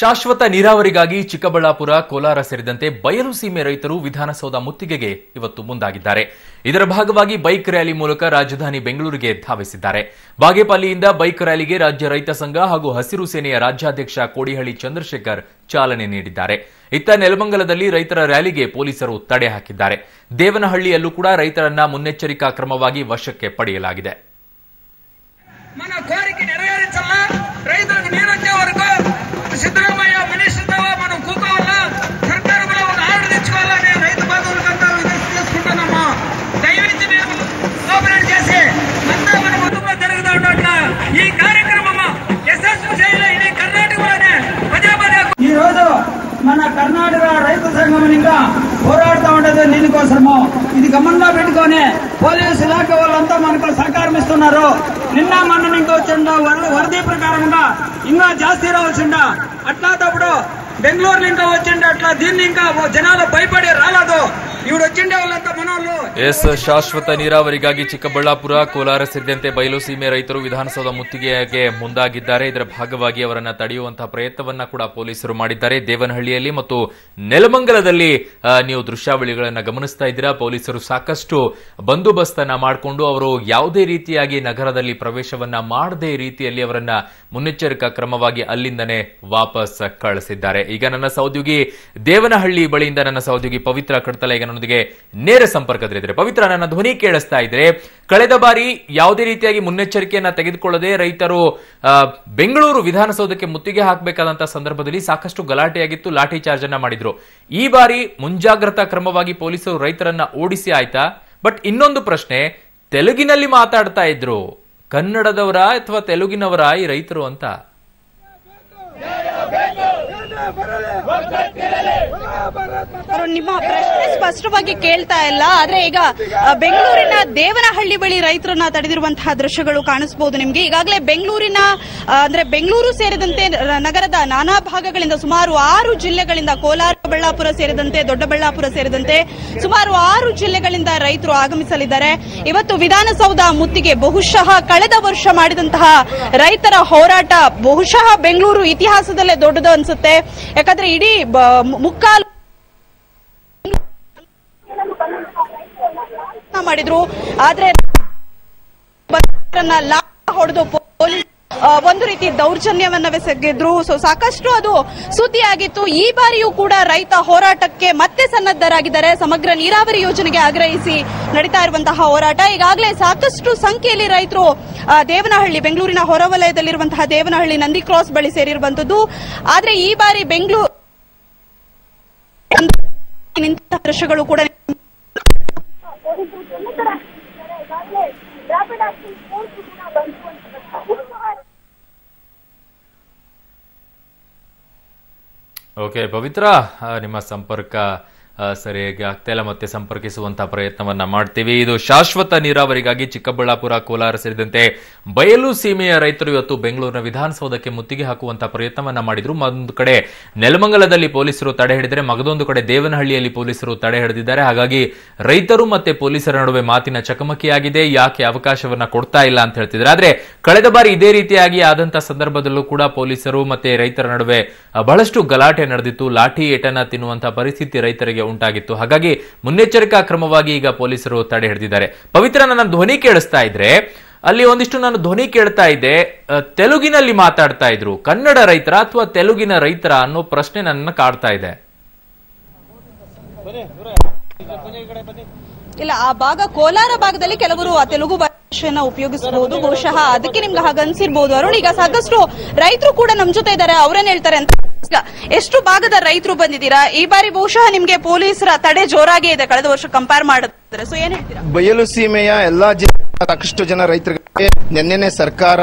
ಶಾಶ್ವತ ನೀರಾವರಿಗಾಗಿ ಚಿಕ್ಕಬಳ್ಳಾಪುರ, ಕೋಲಾರ ಸೇರಿದಂತೆ ಬಯಲು ಸೀಮೆ ರೈತರು ವಿಧಾನಸೌಧ ಮುತ್ತಿಗೆಗೆ ಇವತ್ತು ಮುಂದಾಗಿದ್ದಾರೆ. ಇದರ ಭಾಗವಾಗಿ ಬೈಕ್ ರ್ಯಾಲಿ ಮೂಲಕ ರಾಜಧಾನಿ ಬೆಂಗಳೂರಿಗೆ ಧಾವಿಸಿದ್ದಾರೆ. ಬಾಗೇಪಲ್ಲಿಯಿಂದ ಬೈಕ್ ರ್ಯಾಲಿಗೆ ರಾಜ್ಯ ರೈತ ಸಂಘ ಹಾಗೂ ಹಸಿರು ಸೇನೆಯ ರಾಜ್ಯಾಧ್ಯಕ್ಷ ಕೋಡಿಹಳ್ಳಿ ಚಂದ್ರಶೇಖರ್ ಚಾಲನೆ ನೀಡಿದ್ದಾರೆ. ಇತ್ತ ನೆಲಮಂಗಲದಲ್ಲಿ ರೈತರ ರ್ಯಾಲಿಗೆ ಪೊಲೀಸರು ತಡೆ ಹಾಕಿದ್ದಾರೆ. ದೇವನಹಳ್ಳಿಯಲ್ಲೂ ಕೂಡ ರೈತರನ್ನ ಮುನ್ನೆಚ್ಚರಿಕಾ ಕ್ರಮವಾಗಿ ವಶಕ್ಕೆ ಪಡೆಯಲಾಗಿದೆ. ಸಿದ್ದರಾಮಯ್ಯ ಮನುಷ್ಯತ್ವ మనం ಕೂತವಲ್ಲ ಸರ್ಕಾರ ಕೂಡ ಒಂದು ಆರ್ಡರ್ తెచ్చుకోవాలని రైతు బాంధవులకంతా విజ్ఞప్తి ನಮ್ಮ దయవించి మీరు కోఆపరేట్ చేసి అంతా మన ముందుకు జరుగుతూ ఉన్నట్ల ఈ కార్యక్రమం యశస్వి చేయాలి. ఇది కర్ణాటకలోనే పదే ఈ రోజు మన కర్ణాటక రైతు సంఘం ఇంకా పోరాడుతూ ఉండదు దీనికోసము. ఇది గమనంలో పెట్టుకొని పోలీసు ఇలాఖ వాళ్ళంతా మనకు సహకారం ఇస్తున్నారు. నిన్న మొన్న ఇంకా వచ్చిండ వరదీ ప్రకారంగా ఇంకా జాస్తి రావాల్సిండ అట్లాంటప్పుడు బెంగళూరు ఇంకా వచ్చిండ అట్లా దీన్ని ఇంకా జనాలు భయపడి రాలేదు. ಇವರು వచ్చిండే వాళ్ళంతా మనోళ్ళు. ಎಸ್ ಶಾಶ್ವತ ನೀರಾವರಿಗಾಗಿ ಚಿಕ್ಕಬಳ್ಳಾಪುರ, ಕೋಲಾರ ಸೇರಿದಂತೆ ಬಯಲು ಸೀಮೆ ರೈತರು ವಿಧಾನಸೌಧ ಮುತ್ತಿಗೆಗೆ ಮುಂದಾಗಿದ್ದಾರೆ. ಇದರ ಭಾಗವಾಗಿ ಅವರನ್ನ ತಡೆಯುವಂತಹ ಪ್ರಯತ್ನವನ್ನ ಕೂಡ ಪೊಲೀಸರು ಮಾಡಿದ್ದಾರೆ. ದೇವನಹಳ್ಳಿಯಲ್ಲಿ ಮತ್ತು ನೆಲಮಂಗಲದಲ್ಲಿ ನೀವು ದೃಶ್ಯಾವಳಿಗಳನ್ನ ಗಮನಿಸ್ತಾ ಇದ್ದೀರಾ. ಪೊಲೀಸರು ಸಾಕಷ್ಟು ಬಂದೋಬಸ್ತನ್ನ ಮಾಡಿಕೊಂಡು ಅವರು ಯಾವುದೇ ರೀತಿಯಾಗಿ ನಗರದಲ್ಲಿ ಪ್ರವೇಶವನ್ನ ಮಾಡದೇ ರೀತಿಯಲ್ಲಿ ಅವರನ್ನ ಮುನ್ನೆಚ್ಚರಿಕಾ ಕ್ರಮವಾಗಿ ಅಲ್ಲಿಂದನೇ ವಾಪಸ್ ಕಳಿಸಿದ್ದಾರೆ. ಈಗ ನನ್ನ ಸಹೋದ್ಯೋಗಿ ದೇವನಹಳ್ಳಿ ಬಳಿಯಿಂದ ನನ್ನ ಸಹೋದ್ಯೋಗಿ ಪವಿತ್ರ ಕಡ್ತಲ ಈಗ ನನ್ನೊಂದಿಗೆ ನೇರ ಸಂಪರ್ಕದಲ್ಲಿದ್ದಾರೆ. ಪವಿತ್ರ, ನನ್ನ ಧ್ವನಿ ಕೇಳಿಸ್ತಾ ಇದ್ರೆ ಕಳೆದ ಬಾರಿ ಯಾವುದೇ ರೀತಿಯಾಗಿ ಮುನ್ನೆಚ್ಚರಿಕೆಯನ್ನ ತೆಗೆದುಕೊಳ್ಳದೆ ರೈತರು ಬೆಂಗಳೂರು ವಿಧಾನಸೌಧಕ್ಕೆ ಮುತ್ತಿಗೆ ಹಾಕಬೇಕಾದಂತಹ ಸಂದರ್ಭದಲ್ಲಿ ಸಾಕಷ್ಟು ಗಲಾಟೆಯಾಗಿತ್ತು, ಲಾಠಿ ಚಾರ್ಜ್ ಅನ್ನ ಮಾಡಿದ್ರು. ಈ ಬಾರಿ ಮುಂಜಾಗ್ರತಾ ಕ್ರಮವಾಗಿ ಪೊಲೀಸರು ರೈತರನ್ನ ಓಡಿಸಿ ಆಯ್ತಾ? ಬಟ್ ಇನ್ನೊಂದು ಪ್ರಶ್ನೆ, ತೆಲುಗಿನಲ್ಲಿ ಮಾತಾಡ್ತಾ ಇದ್ರು, ಕನ್ನಡದವರ ಅಥವಾ ತೆಲುಗಿನವರ ಈ ರೈತರು ಅಂತ? ನಿಮ್ಮ ಪ್ರಶ್ನೆ ಸ್ಪಷ್ಟವಾಗಿ ಕೇಳ್ತಾ ಇಲ್ಲ. ಆದ್ರೆ ಈಗ ಬೆಂಗಳೂರಿನ ದೇವನಹಳ್ಳಿ ಬಳಿ ರೈತರನ್ನ ತಡೆದಿರುವಂತಹ ದೃಶ್ಯಗಳು ಕಾಣಿಸಬಹುದು ನಿಮ್ಗೆ. ಈಗಾಗಲೇ ಬೆಂಗಳೂರಿನ ಅಂದ್ರೆ ಬೆಂಗಳೂರು ಸೇರಿದಂತೆ ನಗರದ ನಾನಾ ಭಾಗಗಳಿಂದ ಸುಮಾರು 6 ಜಿಲ್ಲೆಗಳಿಂದ, ಕೋಲಾರ, ಬಳ್ಳಾಪುರ ಸೇರಿದಂತೆ, ದೊಡ್ಡಬಳ್ಳಾಪುರ ಸೇರಿದಂತೆ ಸುಮಾರು 6 ಜಿಲ್ಲೆಗಳಿಂದ ರೈತರು ಆಗಮಿಸಲಿದ್ದಾರೆ. ಇವತ್ತು ವಿಧಾನಸೌಧ ಮುತ್ತಿಗೆ ಬಹುಶಃ ಕಳೆದ ವರ್ಷ ಮಾಡಿದಂತಹ ರೈತರ ಹೋರಾಟ ಬಹುಶಃ ಬೆಂಗಳೂರು ಇತಿಹಾಸದಲ್ಲೇ ದೊಡ್ಡದು ಅನ್ಸುತ್ತೆ. ಯಾಕಂದ್ರೆ ಇಡೀ ಮುಕ್ಕಾಲು ಮಾಡಿದ್ರು, ಆದ್ರೆ ಹೊಡೆದು ಪೊಲೀಸ್ ಒಂದು ರೀತಿ ದೌರ್ಜನ್ಯವನ್ನೆಸಗಿದ್ರು. ಸಾಕಷ್ಟು ಅದು ಸುದ್ದಿಯಾಗಿತ್ತು. ಈ ಬಾರಿಯೂ ಕೂಡ ರೈತ ಹೋರಾಟಕ್ಕೆ ಮತ್ತೆ ಸನ್ನದ್ಧರಾಗಿದ್ದಾರೆ. ಸಮಗ್ರ ನೀರಾವರಿ ಯೋಜನೆಗೆ ಆಗ್ರಹಿಸಿ ನಡೀತಾ ಇರುವಂತಹ ಹೋರಾಟ. ಈಗಾಗಲೇ ಸಾಕಷ್ಟು ಸಂಖ್ಯೆಯಲ್ಲಿ ರೈತರು ದೇವನಹಳ್ಳಿ, ಬೆಂಗಳೂರಿನ ಹೊರವಲಯದಲ್ಲಿರುವಂತಹ ದೇವನಹಳ್ಳಿ ನಂದಿ ಕ್ರಾಸ್ ಬಳಿ ಸೇರಿರುವಂತದ್ದು. ಆದ್ರೆ ಈ ಬಾರಿ ಬೆಂಗಳೂರು ದೃಶ್ಯಗಳು ಕೂಡ ಓಕೆ ಪವಿತ್ರ, ನಿಮ್ಮ ಸಂಪರ್ಕ ಸರಿಯಾಗಿ ಆಗ್ತಾ ಇಲ್ಲ, ಮತ್ತೆ ಸಂಪರ್ಕಿಸುವಂತಹ ಪ್ರಯತ್ನವನ್ನ ಮಾಡ್ತೀವಿ. ಇದು ಶಾಶ್ವತ ನೀರಾವರಿಗಾಗಿ ಚಿಕ್ಕಬಳ್ಳಾಪುರ, ಕೋಲಾರ ಸೇರಿದಂತೆ ಬಯಲು ಸೀಮೆಯ ರೈತರು ಇವತ್ತು ಬೆಂಗಳೂರಿನ ವಿಧಾನಸೌಧಕ್ಕೆ ಮುತ್ತಿಗೆ ಹಾಕುವಂತಹ ಪ್ರಯತ್ನವನ್ನ ಮಾಡಿದ್ರು. ಒಂದು ಕಡೆ ನೆಲಮಂಗಲದಲ್ಲಿ ಪೊಲೀಸರು ತಡೆ ಹಿಡಿದರೆ, ಮಗದೊಂದು ಕಡೆ ದೇವನಹಳ್ಳಿಯಲ್ಲಿ ಪೊಲೀಸರು ತಡೆ ಹಿಡಿದಿದ್ದಾರೆ. ಹಾಗಾಗಿ ರೈತರು ಮತ್ತೆ ಪೊಲೀಸರ ನಡುವೆ ಮಾತಿನ ಚಕಮಕಿಯಾಗಿದೆ. ಯಾಕೆ ಅವಕಾಶವನ್ನ ಕೊಡ್ತಾ ಇಲ್ಲ ಅಂತ ಹೇಳ್ತಿದ್ದಾರೆ. ಆದ್ರೆ ಕಳೆದ ಬಾರಿ ಇದೇ ರೀತಿಯಾಗಿ ಆದಂತಹ ಸಂದರ್ಭದಲ್ಲೂ ಕೂಡ ಪೊಲೀಸರು ಮತ್ತೆ ರೈತರ ನಡುವೆ ಬಹಳಷ್ಟು ಗಲಾಟೆ ನಡೆದಿತ್ತು. ಲಾಠಿ ಏಟನ್ನ ತಿನ್ನುವಂತಹ ಪರಿಸ್ಥಿತಿ ರೈತರಿಗೆ ಉಂಟಾಗಿತ್ತು. ಹಾಗಾಗಿ ಮುನ್ನೆಚ್ಚರಿಕಾ ಕ್ರಮವಾಗಿ ಈಗ ಪೊಲೀಸರು ತಡೆ ಹಿಡಿದಿದ್ದಾರೆ. ಪವಿತ್ರ, ನನ್ನ ಧ್ವನಿ ಕೇಳಿಸ್ತಾ ಇದ್ರೆ ಅಲ್ಲಿ ಒಂದಿಷ್ಟು ನಾನು ಧ್ವನಿ ಕೇಳ್ತಾ ಇದ್ದೆ, ತೆಲುಗಿನಲ್ಲಿ ಮಾತಾಡ್ತಾ ಇದ್ರು. ಕನ್ನಡ ರೈತರ ಅಥವಾ ತೆಲುಗಿನ ರೈತರ ಅನ್ನೋ ಪ್ರಶ್ನೆ ನನ್ನ ಕಾಡ್ತಾ ಇದೆ. ಇಲ್ಲ, ಆ ಭಾಗ ಕೋಲಾರ ಭಾಗದಲ್ಲಿ ಕೆಲವರು ಆ ತೆಲುಗು ಭಾಷೆಯನ್ನ ಉಪಯೋಗಿಸಬಹುದು. ಬಹುಶಃ ಅದಕ್ಕೆ ನಿಮ್ಗೆ ಹಾಗನ್ಸಿರ್ಬಹುದು. ಅರುಣ್, ಈಗ ಸಾಕಷ್ಟು ರೈತರು ಕೂಡ ನಮ್ ಜೊತೆ ಇದ್ದಾರೆ, ಅವ್ರೇನ್ ಹೇಳ್ತಾರೆ ಅಂತ. ಎಷ್ಟು ಭಾಗದ ರೈತರು ಬಂದಿದ್ದೀರಾ? ಈ ಬಾರಿ ಬಹುಶಃ ನಿಮ್ಗೆ ಪೊಲೀಸರ ತಡೆ ಜೋರಾಗೇ ಇದೆ ಕಳೆದ ವರ್ಷ ಕಂಪೇರ್ ಮಾಡಿದ್ರೆ. ಸೊ ಏನ್ ಹೇಳ್ತೀರಾ? ಬಯಲು ಸೀಮೆಯ ಎಲ್ಲಾ ಸಾಕಷ್ಟು ಜನ ರೈತರಿಗೆ ನಿನ್ನೆ ಸರ್ಕಾರ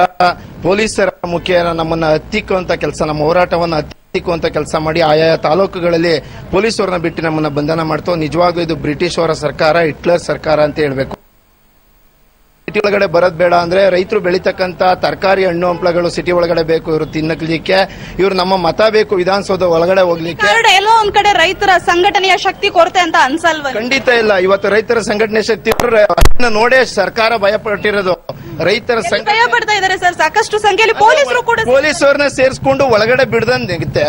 ಪೊಲೀಸರ ಮುಖೇನ ನಮ್ಮನ್ನ ಹತ್ತಿಕ್ಕುವಂತ ಕೆಲಸ, ನಮ್ಮ ಹೋರಾಟವನ್ನ ಹತ್ತಿಕ್ಕುವಂತ ಕೆಲಸ ಮಾಡಿ ಆಯಾ ತಾಲೂಕುಗಳಲ್ಲಿ ಪೊಲೀಸರನ್ನ ಬಿಟ್ಟು ನಮ್ಮನ್ನ ಬಂಧನ ಮಾಡ್ತು. ನಿಜವಾಗ್ಲೂ ಇದು ಬ್ರಿಟಿಷ್ ಅವರ ಸರ್ಕಾರ, ಹಿಟ್ಲರ್ ಸರ್ಕಾರ ಅಂತ ಹೇಳ್ಬೇಕು. ಸಿಟಿ ಒಳಗಡೆ ಬರೋದ್ ಬೇಡ ಅಂದ್ರೆ ರೈತರು ಬೆಳೀತಕ್ಕಂತ ತರಕಾರಿ, ಹಣ್ಣು ಹಂಪಲಗಳು ಸಿಟಿ ಒಳಗಡೆ ಬೇಕು ಇವರು ತಿನ್ನಲಿಕ್ಕೆ. ಇವ್ರು ನಮ್ಮ ಮತ ಬೇಕು ವಿಧಾನಸೌಧ ಒಳಗಡೆ ಹೋಗ್ಲಿಕ್ಕೆ. ಎಲ್ಲೋ ಒಂದ್ ಕಡೆ ರೈತರ ಸಂಘಟನೆಯ ಶಕ್ತಿ ಕೊರತೆ ಅಂತ ಅನ್ಸಲ್ವ? ಖಂಡಿತ ಇಲ್ಲ. ಇವತ್ತು ರೈತರ ಸಂಘಟನೆ ಶಕ್ತಿ ನೋಡೇ ಸರ್ಕಾರ ಭಯ ಪಟ್ಟಿರೋದು. ರೈತರ ಸಂಘ ಭಯ ಪಡ್ತಾ ಇದ್ದಾರೆ ಸರ್, ಸಾಕಷ್ಟು ಸಂಖ್ಯೆಯಲ್ಲಿ ಪೊಲೀಸರು ಕೂಡ. ಪೊಲೀಸರನ್ನ ಸೇರಿಸ್ಕೊಂಡು ಒಳಗಡೆ ಬಿಡದಂತೆ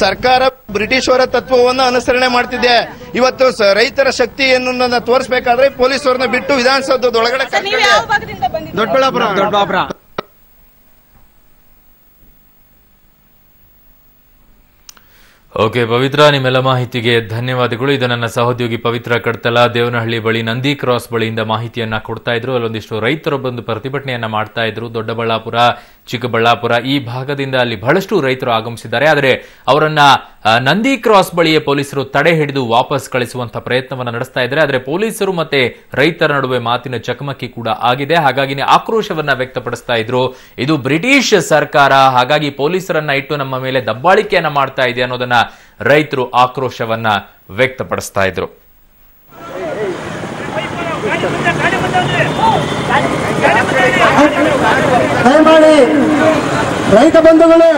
ಸರ್ಕಾರ ಬ್ರಿಟಿಷರ ತತ್ವವನ್ನು ಅನುಸರಣೆ ಮಾಡ್ತಿದೆ. ಇವತ್ತು ರೈತರ ಶಕ್ತಿ ಏನು ತೋರಿಸಬೇಕಾದ್ರೆ ಪೊಲೀಸರನ್ನ ಬಿಟ್ಟು ವಿಧಾನಸೌಧದ ಒಳಗಡೆ. ನೀವು ಯಾವ ಭಾಗದಿಂದ ಬಂದಿದ್ದೀರಾ? ದೊಡ್ಡಬಳ್ಳಾಪುರ. ಓಕೆ ಪವಿತ್ರ, ನಿಮ್ಮೆಲ್ಲ ಮಾಹಿತಿಗೆ ಧನ್ಯವಾದಗಳು. ಇದು ನನ್ನ ಸಹೋದ್ಯೋಗಿ ಪವಿತ್ರ ಕಡ್ತಲ ದೇವನಹಳ್ಳಿ ಬಳಿ ನಂದಿ ಕ್ರಾಸ್ ಬಳಿಯಿಂದ ಮಾಹಿತಿಯನ್ನ ಕೊಡ್ತಾ ಇದ್ರು. ಅಲ್ಲೊಂದಿಷ್ಟು ರೈತರು ಬಂದು ಪ್ರತಿಭಟನೆಯನ್ನ ಮಾಡ್ತಾ ಇದ್ರು. ದೊಡ್ಡಬಳ್ಳಾಪುರ, ಚಿಕ್ಕಬಳ್ಳಾಪುರ ಈ ಭಾಗದಿಂದ ಅಲ್ಲಿ ಬಹಳಷ್ಟು ರೈತರು ಆಗಮಿಸಿದ್ದಾರೆ. ಆದರೆ ಅವರನ್ನ ನಂದಿ ಕ್ರಾಸ್ ಬಳಿಯೇ ಪೊಲೀಸರು ತಡೆ ಹಿಡಿದು ವಾಪಸ್ ಕಳಿಸುವಂತಹ ಪ್ರಯತ್ನವನ್ನ ನಡೆಸ್ತಾ ಇದ್ದಾರೆ. ಆದರೆ ಪೊಲೀಸರು ಮತ್ತೆ ರೈತರ ನಡುವೆ ಮಾತಿನ ಚಕಮಕಿ ಕೂಡ ಆಗಿದೆ. ಹಾಗಾಗಿ ಆಕ್ರೋಶವನ್ನ ವ್ಯಕ್ತಪಡಿಸ್ತಾ ಇದ್ರು. ಇದು ಬ್ರಿಟಿಷ್ ಸರ್ಕಾರ, ಹಾಗಾಗಿ ಪೊಲೀಸರನ್ನ ಇಟ್ಟು ನಮ್ಮ ಮೇಲೆ ದಬ್ಬಾಳಿಕೆಯನ್ನ ಮಾಡ್ತಾ ಇದೆ ಅನ್ನೋದನ್ನ ರೈತರು ಆಕ್ರೋಶವನ್ನ ವ್ಯಕ್ತಪಡಿಸ್ತಾ ಇದ್ರು. ರೈತ ಬಂಧುಗಳು